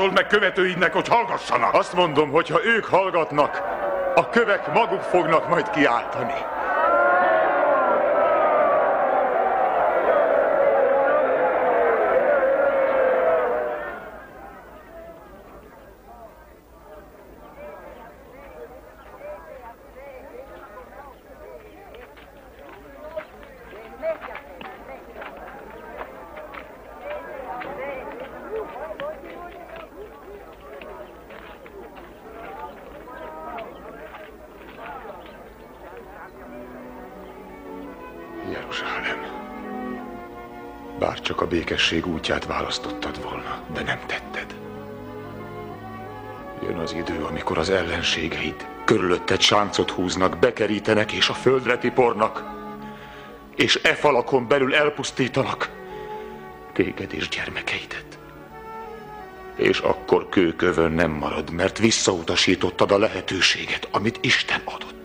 Parancsol meg követőidnek, hogy hallgassanak! Azt mondom, hogy ha ők hallgatnak, a kövek maguk fognak majd kiáltani. Jeruzsálem, bár csak a békesség útját választottad volna, de nem tetted. Jön az idő, amikor az ellenségeid körülötted sáncot húznak, bekerítenek és a földre tipornak, és e falakon belül elpusztítanak téged és gyermekeidet. És akkor kőkövön nem marad, mert visszautasítottad a lehetőséget, amit Isten adott.